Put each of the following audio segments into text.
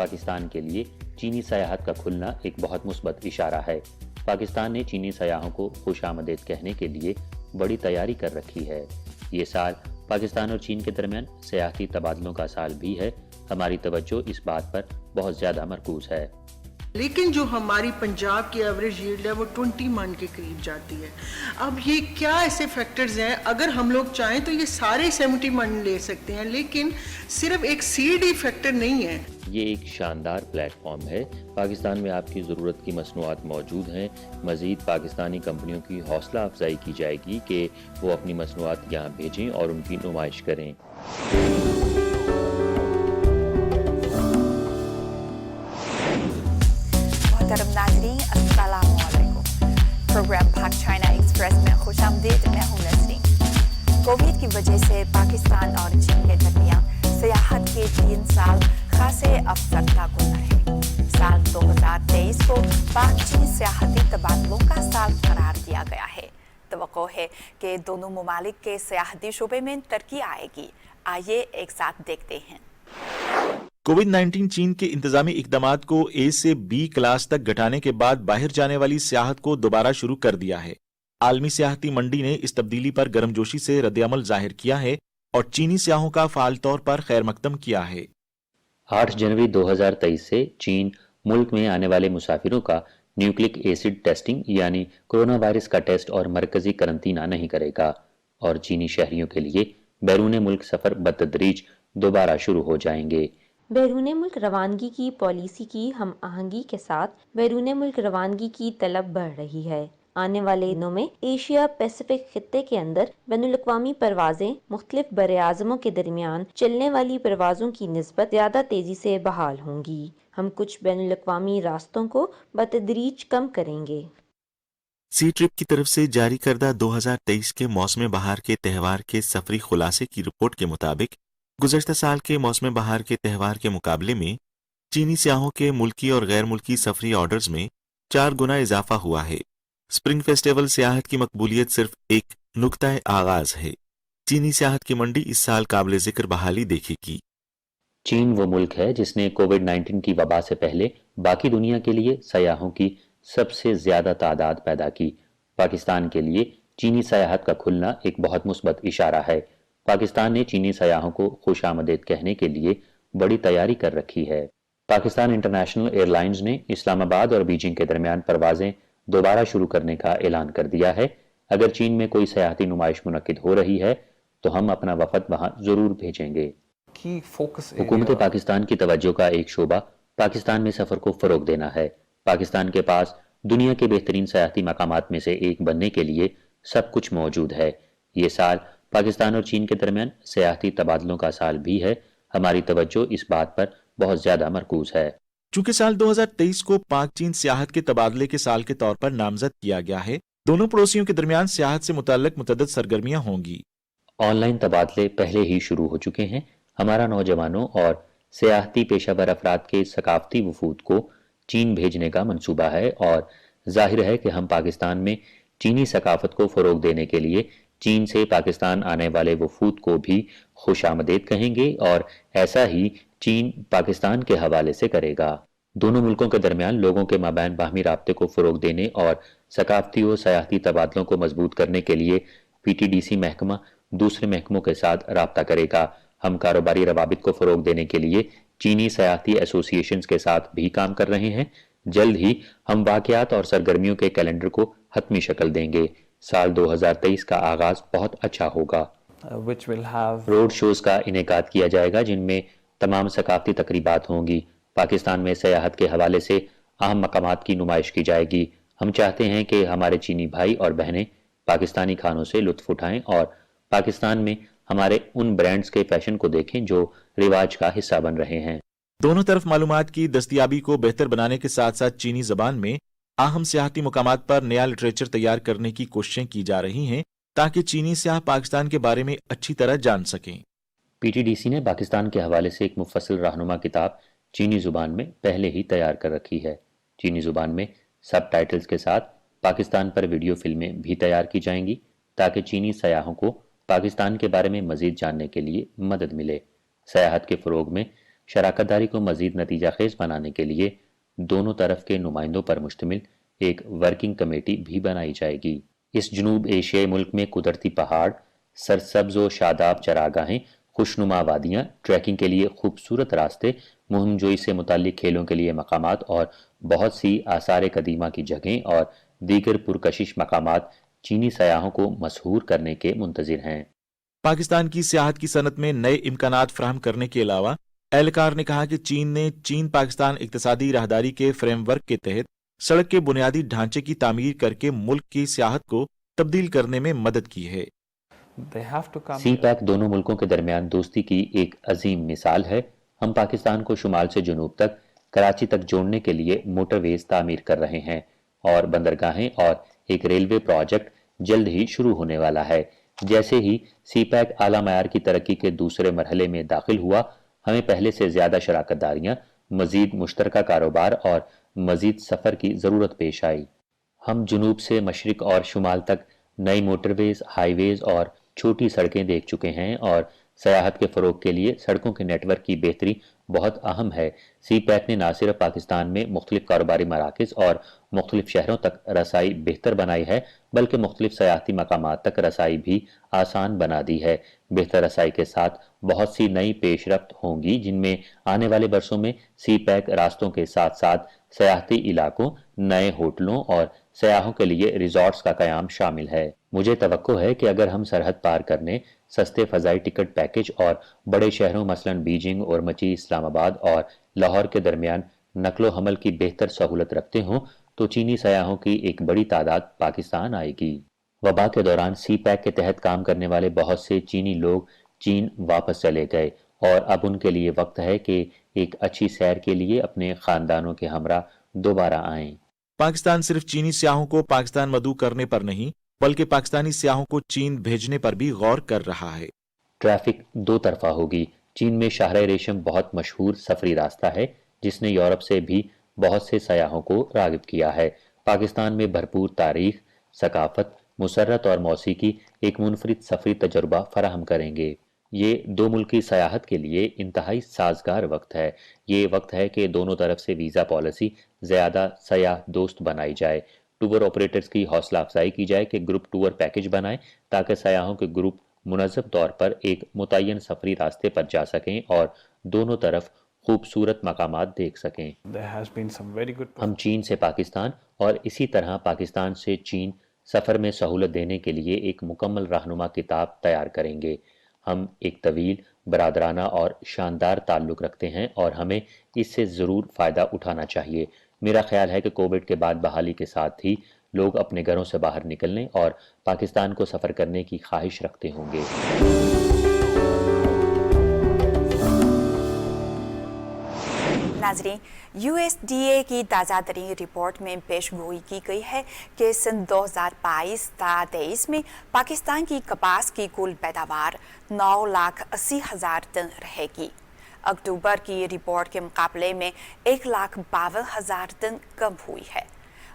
पाकिस्तान के लिए चीनी सयाहत का खुलना एक बहुत मुस्बत इशारा है। पाकिस्तान ने चीनी सयाहों को खुशामदीद कहने के लिए बड़ी तैयारी कर रखी है। ये साल पाकिस्तान और चीन के दरमियान सयाहती तबादलों का साल भी है। हमारी तवज्जो इस बात पर बहुत ज़्यादा मरकूज है। लेकिन जो हमारी पंजाब की एवरेज यील्ड है वो 20 मन के करीब जाती है। अब ये क्या ऐसे फैक्टर्स हैं, अगर हम लोग चाहें तो ये सारे 70 मन ले सकते हैं, लेकिन सिर्फ एक सीडी फैक्टर नहीं है। ये एक शानदार प्लेटफॉर्म है। पाकिस्तान में आपकी ज़रूरत की मसनूआत मौजूद हैं। मज़ीद पाकिस्तानी कंपनियों की हौसला अफजाई की जाएगी कि वो अपनी मसनूआत यहाँ भेजें और उनकी नुमाइश करें। मोहतरम नाज़रीन, अस्सलामु अलैकुम। प्रोग्राम पाक चाइना एक्सप्रेस में खुशामदीद। मैं हूं नसरीन। कोविड की वजह से पाकिस्तान और चीन के दरमियान सियाहत के 3 साल खासे अफसरदा गुजरे। साल 2023 को पाक चीन सियाहती तबादलों का साल करार दिया गया है। तवक्को है कि दोनों ममालिक के सियाहती शोबे में तरक्की आएगी। आइए एक साथ देखते हैं। कोविड-19 चीन के इंतजामी इकदामात को ए से बी क्लास तक घटाने के बाद बाहर जाने वाली सियाहत को दोबारा शुरू कर दिया है। आलमी सियाहती मंडी ने इस तब्दीली पर गर्मजोशी से रद्द-ए-अमल जाहिर किया है और चीनी सियाहों का फाल तौर पर खैर मकदम किया है। 8 जनवरी 2023 से चीन मुल्क में आने वाले मुसाफिरों का न्यूक्लिक एसिड टेस्टिंग यानी कोरोना वायरस का टेस्ट और मरकजी करंतना नहीं करेगा और चीनी शहरियों के लिए बैरून मुल्क सफर बतदरीज दोबारा शुरू हो जाएंगे। बैरून मुल्क रवानगी की पॉलिसी की हम आहंगी के साथ बैरून मुल्क रवानगी की तलब बढ़ रही है। आने वाले दिनों में एशिया पैसिफिक खित्ते के अंदर बैनुल-अक़वामी परवाजें मुख्तलिफ बरे-आज़मों के दरमियान चलने वाली परवाजों की निस्बत ज़्यादा तेजी से बहाल होंगी। हम कुछ बैनुल-अक़वामी रास्तों को बतदरीज कम करेंगे। सी ट्रिप की तरफ से जारी करदा 2023 के मौसम बहार के त्यौहार के सफरी खुलासे की रिपोर्ट के मुताबिक गुज़श्ता साल के मौसम बहार के त्यौहार के मुकाबले में चीनी सियाहों के मुल्की और गैर मुल्की सफरी ऑर्डर्स में 4 गुना इजाफा हुआ है। स्प्रिंग फेस्टिवल सियाहत की मकबूलियत सिर्फ एक नुक्ता आगाज है। चीनी सियाहत की मंडी इस साल काबिल जिक्र बहाली देखेगी। चीन वो मुल्क है जिसने कोविड-19 की वबा से पहले बाकी दुनिया के लिए सयाहों की सबसे ज्यादा तादाद पैदा की। पाकिस्तान के लिए चीनी सयाहत का खुलना एक बहुत मुस्बत इशारा है। पाकिस्तान ने चीनी सयाहों को खुशामदीद कहने के लिए बड़ी तैयारी कर रखी है। पाकिस्तान इंटरनेशनल एयरलाइंस ने इस्लामाबाद और बीजिंग के दरमियान परवाजें दोबारा शुरू करने का ऐलान कर दिया है। अगर चीन में कोई सयाहती नुमाइश मुनक्किद हो रही है तो हम अपना वफद वहां जरूर भेजेंगे। हुकूमत पाकिस्तान की तवज्जो का एक शोबा पाकिस्तान में सफर को फरोग देना है। पाकिस्तान के पास दुनिया के बेहतरीन सयाहती मकामात में से एक बनने के लिए सब कुछ मौजूद है। ये साल पाकिस्तान और चीन के दरमियान सियाहती तबादलों का साल भी है। हमारी तवज्जो इस बात पर बहुत ज्यादा मरकूज है। चूंकि साल 2023 को पाक चीन सियाहत के तबादले के साल के तौर पर नामजद किया गया है, दोनों पड़ोसियों के दरमियान सियाहत से मुतल्लिक मुतअद्दिद सरगर्मियां होंगी। ऑनलाइन तबादले पहले ही शुरू हो चुके हैं। हमारा नौजवानों और सियाहती पेशावर अफराद के सकाफती वफूद को चीन भेजने का मंसूबा है और जाहिर है कि हम पाकिस्तान में चीनी सकाफत को फ़रोग देने के लिए चीन से पाकिस्तान आने वाले वफूद को भी खुशामदीद कहेंगे और ऐसा ही चीन पाकिस्तान के हवाले से करेगा। दोनों मुल्कों के दरमियान लोगों के माबैन बाहमी राब्ते को फ़रोग देने और सकाफती और सयाहती तबादलों को मजबूत करने के लिए PTDC महकमा दूसरे महकमों के साथ राब्ता करेगा। हम कारोबारी रवाबित को फ़रोग देने के लिए चीनी सयाहती एसोसिएशंस के साथ भी काम कर रहे हैं। जल्द ही हम वाक़यात और सरगर्मियों के कैलेंडर को हतमी शक्ल देंगे। साल 2023 का आगाज बहुत अच्छा होगा। रोड शोज का इनेकाद किया जाएगा जिनमें तमाम सकाफती तकरीबात होंगी। पाकिस्तान में सयाहत के हवाले से अहम मकामात की नुमाइश की जाएगी। हम चाहते हैं कि हमारे चीनी भाई और बहनें पाकिस्तानी खानों से लुत्फ उठाएं और पाकिस्तान में हमारे उन ब्रांड्स के फैशन को देखें जो रिवाज का हिस्सा बन रहे हैं। दोनों तरफ मालूमात की दस्तयाबी को बेहतर बनाने के साथ साथ चीनी जबान में अहम सियाहती मुकामात पर नया लिटरेचर तैयार करने की कोशिशें की जा रही हैं ताकि चीनी सियाह पाकिस्तान के बारे में अच्छी तरह जान सकें। PTDC ने पाकिस्तान के हवाले से एक मुफस्सिल रहनुमा किताब चीनी जुबान में पहले ही तैयार कर रखी है। चीनी जुबान में सब टाइटल्स के साथ पाकिस्तान पर वीडियो फिल्में भी तैयार की जाएंगी ताकि चीनी सयाहों को पाकिस्तान के बारे में मजीद जानने के लिए मदद मिले। सयाहत के फ़रोग में شراکت داری کو مزید نتیجہ خیز بنانے کے لیے دونوں طرف کے نمائندوں پر مشتمل ایک ورکنگ کمیٹی بھی بنائی جائے گی۔ اس جنوب ایشیائی ملک میں قدرتی پہاڑ، سرسبز و شاداب چراگاہیں، خوشنما وادیاں، ٹریکنگ کے لیے خوبصورت راستے، مہم جوئی سے متعلق کھیلوں کے لیے مقامات اور بہت سی آثار قدیمہ کی جگہیں اور دیگر پرکشش مقامات چینی سیاحوں کو مسحور کرنے کے منتظر ہیں۔ پاکستان کی سیاحت کی صنعت میں نئے امکانات فراہم کرنے کے علاوہ اہلکار نے کہا کہ چین نے پاکستان اقتصادی راہداری کے فریم ورک کے تحت سڑک کے بنیادی ڈھانچے کی تعمیر کر کے ملک کی سیاحت کو تبدیل کرنے میں مدد کی ہے۔ سی پیک دونوں ملکوں کے درمیان دوستی کی ایک عظیم مثال ہے۔ ہم پاکستان کو شمال سے جنوب تک، کراچی تک جوڑنے کے لیے موٹر ویز تعمیر کر رہے ہیں اور بندرگاہیں اور ایک ریلوے پروجیکٹ جلد ہی شروع ہونے والا ہے۔ جیسے ہی سی پیک اعلیٰ معیار کی ترقی کے دوسرے مرحلے میں داخل ہوا، ہمیں پہلے سے زیادہ شراکت داریاں، مزید مشترکہ کاروبار اور مزید سفر کی ضرورت پیش آئی۔ ہم جنوب سے مشرق اور شمال تک نئی موٹر ویز، ہائی ویز اور چھوٹی سڑکیں دیکھ چکے ہیں اور سیاحت کے فروغ کے لیے سڑکوں کے نیٹ ورک کی بہتری بہت اہم ہے۔ سی پیک نے نہ صرف پاکستان میں مختلف کاروباری مراکز اور مختلف شہروں تک رسائی بہتر بنائی ہے، بلکہ مختلف سیاحتی مقامات تک رسائی بھی آسان بنا دی ہے۔ بہتر رسائی کے ساتھ بہت سی نئی پیش رفت ہوں گی، جن میں آنے والے برسوں میں سی پیک راستوں کے ساتھ ساتھ سیاحتی علاقوں، نئے ہوٹلوں اور سیاحوں کے لیے ریزورٹس کا قیام شامل ہے۔ مجھے توقع ہے کہ اگر ہم سرحد پار کرنے، سستے فضائی ٹکٹ پیکج اور بڑے شہروں مثلاً بیجنگ، اورمچی، اسلام آباد اور لاہور کے درمیان نقل و حمل کی بہتر سہولت رکھتے ہوں تو چینی سیاحوں کی ایک بڑی تعداد پاکستان آئے گی۔ وبا کے دوران سی پیک کے تحت کام کرنے والے بہت سے چینی لوگ چین واپس چلے گئے اور اب ان کے لیے وقت ہے کہ ایک اچھی سیر کے لیے اپنے خاندانوں کے ہمراہ دوبارہ آئیں۔ پاکستان صرف چینی سیاحوں کو پاکستان مدعو کرنے پر نہیں بلکہ پاکستانی سیاحوں کو چین بھیجنے پر بھی غور کر رہا ہے۔ ٹریفک دو طرفہ ہوگی۔ چین میں شاہراہ ریشم بہت مشہور سفری راستہ ہے جس نے یورپ سے بھی بہت سے سیاحوں کو راغب کیا ہے۔ پاکستان میں بھرپور تاریخ، ثقافت، مسرت اور موسیقی ایک منفرد سفری تجربہ فراہم کریں گے۔ یہ دو ملکی سیاحت کے لیے انتہائی سازگار وقت ہے۔ یہ وقت ہے کہ دونوں طرف سے ویزا پالیسی زیادہ سیاح دوست بنائی جائے۔ ٹور آپریٹرز کی حوصلہ افزائی کی جائے کہ گروپ ٹور پیکج بنائیں تاکہ سیاحوں کے گروپ منظم طور پر ایک متعین سفری راستے پر جا سکیں اور دونوں طرف خوبصورت مقامات دیکھ سکیں۔ ہم چین سے پاکستان اور اسی طرح پاکستان سے چین سفر میں سہولت دینے کے لیے ایک مکمل رہنما کتاب تیار کریں گے۔ ہم ایک طویل، برادرانہ اور شاندار تعلق رکھتے ہیں اور ہمیں اس سے ضرور فائدہ اٹھانا چاہیے۔ میرا خیال ہے کہ کووڈ کے بعد بحالی کے ساتھ ہی لوگ اپنے گھروں سے باہر نکلنے اور پاکستان کو سفر کرنے کی خواہش رکھتے ہوں گے۔ ناظرین، USDA کی تازہ ترین رپورٹ میں پیش گوئی کی گئی ہے کہ سن 2022 تا 23 میں پاکستان کی کپاس کی کل پیداوار 9,80,000 ٹن رہے گی۔ اکتوبر کی رپورٹ کے مقابلے میں 1,52,000 ٹن کم ہوئی ہے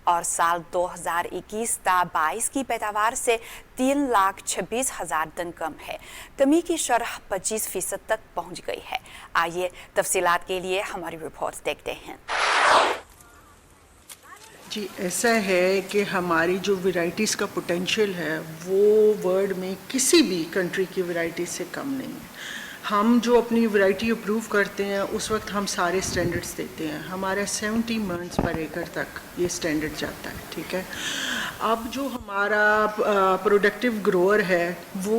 اور سال 2021 تا 22 کی پیداوار سے 3,26,000 ٹن کم ہے۔ کمی کی شرح 25% تک پہنچ گئی ہے۔ آئیے تفصیلات کے لیے ہماری رپورٹ دیکھتے ہیں۔ جی ایسا ہے کہ ہماری جو ورائٹیز کا پوٹینشیل ہے وہ ورلڈ میں کسی بھی کنٹری کی ورائٹیز سے کم نہیں ہے۔ ہم جو اپنی ورائٹی اپروو کرتے ہیں اس وقت ہم سارے سٹینڈرڈز دیتے ہیں۔ ہمارا 70 منٹس پر ایکڑ تک یہ سٹینڈرڈ جاتا ہے، ٹھیک ہے۔ اب جو ہمارا پروڈکٹیو گروور ہے وہ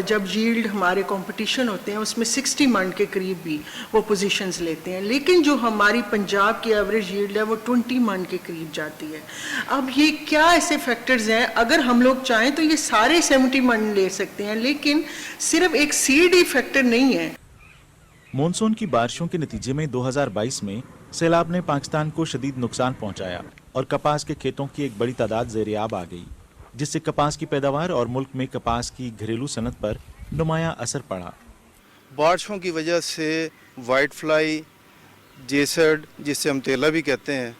جب ییلڈ ہمارے کمپٹیشن ہوتے ہیں اس میں 60 من کے قریب بھی وہ پوزیشنز لیتے ہیں، لیکن جو ہماری پنجاب کی ایوریج ییلڈ ہے وہ 20 من کے قریب جاتی ہے۔ اب یہ کیا ایسے فیکٹرز ہیں، اگر ہم لوگ چاہیں تو یہ سارے 70 من لے سکتے ہیں، لیکن صرف ایک CD فیکٹر نہیں ہے۔ مونسون کی بارشوں کے نتیجے میں 2022 میں سیلاب نے پاکستان کو شدید نقصان پہنچایا اور کپاس کے کھیتوں کی ایک بڑی تعداد زیر آب آ گئی، جس سے کپاس کی پیداوار اور ملک میں کپاس کی گھریلو صنعت پر نمایاں اثر پڑا۔ بارشوں کی وجہ سے وائٹ فلائی، جیسڈ جس سے ہم تیلا بھی کہتے ہیں،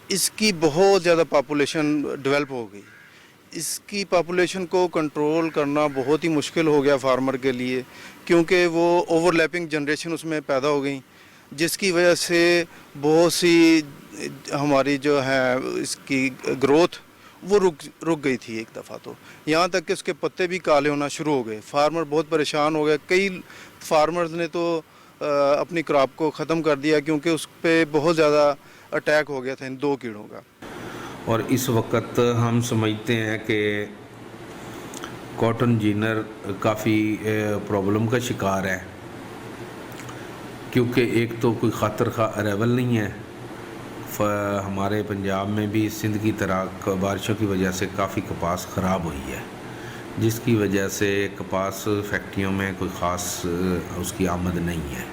اس کی بہت زیادہ پاپولیشن ڈیولپ ہو گئی۔ اس کی پاپولیشن کو کنٹرول کرنا بہت ہی مشکل ہو گیا فارمر کے لیے، کیونکہ وہ اوور لیپنگ جنریشن اس میں پیدا ہو گئیں، جس کی وجہ سے بہت سی ہماری جو ہے اس کی گروتھ وہ رک گئی تھی ایک دفعہ، تو یہاں تک کہ اس کے پتے بھی کالے ہونا شروع ہو گئے، فارمر بہت پریشان ہو گئے، کئی فارمرز نے تو اپنی کراپ کو ختم کر دیا کیونکہ اس پہ بہت زیادہ اٹیک ہو گیا تھا ان 2 کیڑوں کا۔ اور اس وقت ہم سمجھتے ہیں کہ کاٹن جینر کافی پرابلم کا شکار ہے، کیونکہ ایک تو کوئی خاطر خواہ اریول نہیں ہے، ہمارے پنجاب میں بھی سندھ کی طرح بارشوں کی وجہ سے کافی کپاس خراب ہوئی ہے، جس کی وجہ سے کپاس فیکٹریوں میں کوئی خاص اس کی آمد نہیں ہے۔